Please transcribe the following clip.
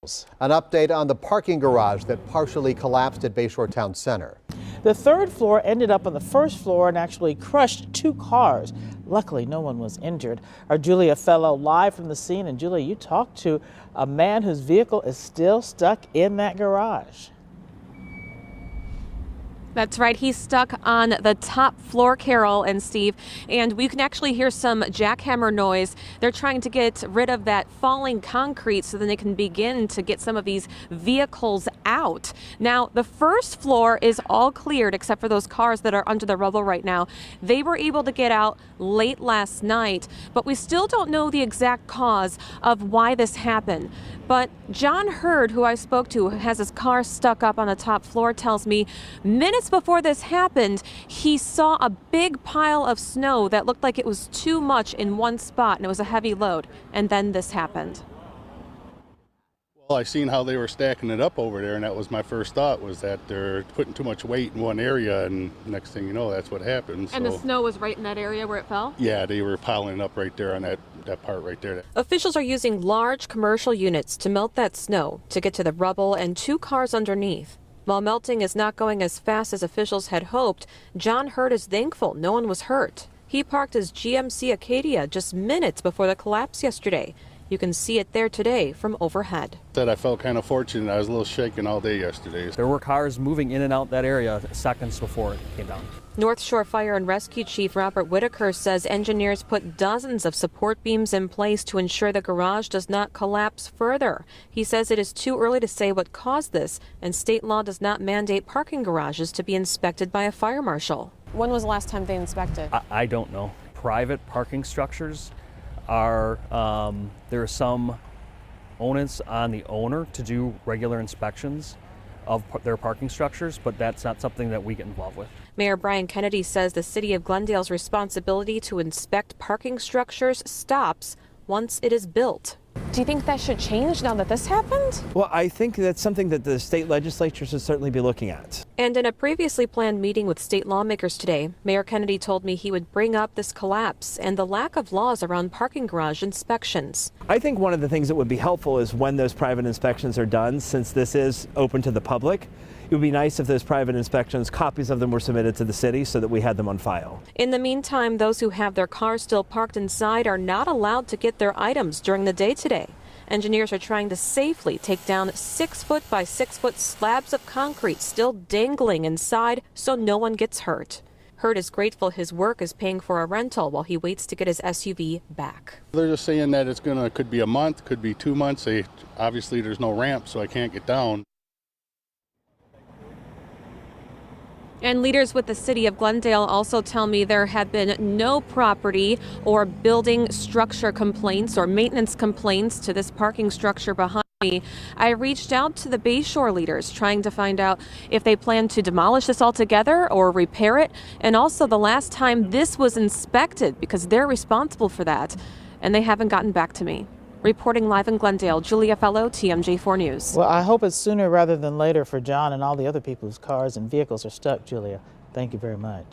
An update on the parking garage that partially collapsed at Bayshore Town Center. The third floor ended up on the first floor and actually crushed 2 cars. Luckily, no one was injured. Our Julia Fellow live from the scene. And Julia, you talked to a man whose vehicle is still stuck in that garage. That's right. He's stuck on the top floor, Carol and Steve, and we can actually hear some jackhammer noise. They're trying to get rid of that falling concrete so then they can begin to get some of these vehicles out. Now, the first floor is all cleared except for those cars that are under the rubble right now. They were able to get out late last night, but we still don't know the exact cause of why this happened. But John Hurd, who I spoke to, who has his car stuck up on the top floor, tells me minutes before this happened, he saw a big pile of snow that looked like it was too much in one spot, and it was a heavy load. And then this happened. Well, I seen how they were stacking it up over there, and that was my first thought, was that they're putting too much weight in one area, and next thing you know, that's what happened. And the snow was right in that area where it fell? Yeah, they were piling it up right there on that part right there. Officials are using large commercial units to melt that snow to get to the rubble and 2 cars underneath. While melting is not going as fast as officials had hoped, John Hurd is thankful no one was hurt. He parked his GMC Acadia just minutes before the collapse yesterday. You can see it there today from overhead. I felt kind of fortunate. I was a little shaken all day yesterday. There were cars moving in and out that area seconds before it came down. North Shore Fire and Rescue Chief Robert Whitaker says engineers put dozens of support beams in place to ensure the garage does not collapse further. He says it is too early to say what caused this, and state law does not mandate parking garages to be inspected by a fire marshal. When was the last time they inspected? I don't know. Private parking structures are, there are some onus on the owner to do regular inspections of their parking structures, but that's not something that we get involved with. Mayor Brian Kennedy says the city of Glendale's responsibility to inspect parking structures stops once it is built. Do you think that should change now that this happened? Well, I think that's something that the state legislature should certainly be looking at. And in a previously planned meeting with state lawmakers today, Mayor Kennedy told me he would bring up this collapse and the lack of laws around parking garage inspections. I think one of the things that would be helpful is when those private inspections are done, since this is open to the public, it would be nice if those private inspections, copies of them were submitted to the city so that we had them on file. In the meantime, those who have their cars still parked inside are not allowed to get their items during the day today. Engineers are trying to safely take down 6-foot by 6-foot slabs of concrete still dangling inside so no one gets hurt. Hurd is grateful his work is paying for a rental while he waits to get his SUV back. They're just saying that it's could be a month, could be 2 months. Obviously there's no ramp, so I can't get down. And leaders with the city of Glendale also tell me there have been no property or building structure complaints or maintenance complaints to this parking structure behind me. I reached out to the Bayshore leaders trying to find out if they plan to demolish this altogether or repair it, and also the last time this was inspected, because they're responsible for that, and they haven't gotten back to me. Reporting live in Glendale, Julia Fellow, TMJ4 News. Well, I hope it's sooner rather than later for John and all the other people whose cars and vehicles are stuck, Julia. Thank you very much.